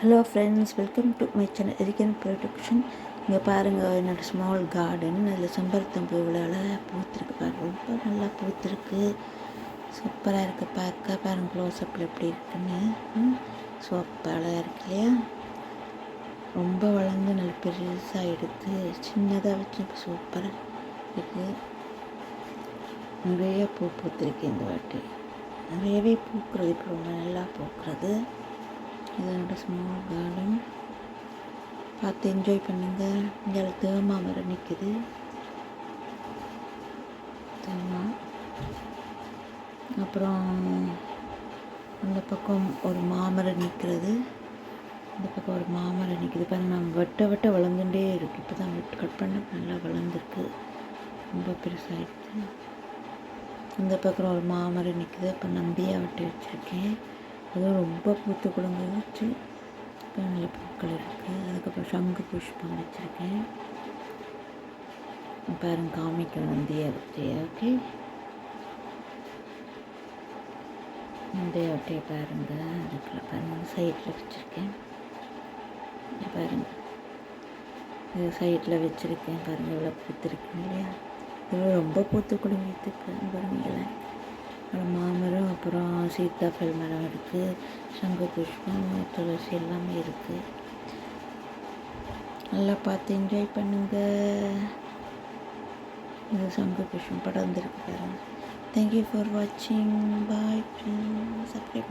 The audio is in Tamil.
Hello friends, welcome to my channel எரிக்கன் ப்ரொடக்ஷன். இங்கே பாருங்கள், என்னோடய ஸ்மால் கார்டன். அதில் செம்பருத்தம் பூவில் அழகாக பூத்திருக்கு பாருங்கள். ரொம்ப நல்லா பூத்திருக்கு, சூப்பராக இருக்குது பார்க்க. பாருங்கள் க்ளோஸ்அப்பில் எப்படி இருக்குன்னு. சூப்பர் அழகாக இருக்கு இல்லையா? ரொம்ப வளர்ந்து நல்ல பெருசாக எடுத்து சின்னதாக வச்சு இப்போ சூப்பராக இருக்குது. நிறைய பூ பூத்திருக்கு இந்த வாட்டி. நிறையவே பூக்கிறது, இப்போ ரொம்ப நல்லா பூக்கிறது. இது என்னோட ஸ்மால் கார்டன். பார்த்து என்ஜாய் பண்ணுங்கள். இங்கே தேமா மரம் நிற்குது. தேமா. அப்புறம் அந்த பக்கம் ஒரு மாமரம் நிற்கிறது. இந்த பக்கம் ஒரு மாமரம் நிற்குது பாருங்கள். நம்ம வெட்ட வளர்ந்துட்டே இருக்குது. இப்போ தான் கட் பண்ண நல்லா வளர்ந்துருக்கு, ரொம்ப பெருசாகிடுது. இந்த பக்கம் ஒரு மாமரம் நிற்குது. அப்போ நம்பியாக வெட்டி வச்சுருக்கேன். அதுவும் ரொம்ப பூத்து குழந்தை வச்சு இப்போ நல்ல பூக்கள் இருக்குது. அதுக்கப்புறம் சங்கு புஷ்பம் வச்சுருக்கேன் பாருங்க, காமிக்க நந்தியை வச்சு. ஓகே, நந்தியை வட்டியை பாருங்கள். அதுக்குள்ள பாருங்கள் சைடில் வச்சுருக்கேன் பாருங்கள். இது சைடில் வச்சுருக்கேன் பாருங்கள், இவ்வளோ பூத்துருக்குங்க இல்லையா? இவ்வளோ ரொம்ப பூத்து குழந்தை பாருங்களேன். மாமரம், அப்புறம் சீத்தாப்பழ மரம் இருக்குது, சங்கு புஷ்பம், துளசி எல்லாமே இருக்குது. நல்லா பார்த்து என்ஜாய் பண்ணுங்கள். இது சங்கு புஷ்பம் படம் வந்துருக்கு பாருங்கள். தேங்க்யூ ஃபார் வாட்சிங். Bye friends. சப்ஸ்கிரைப்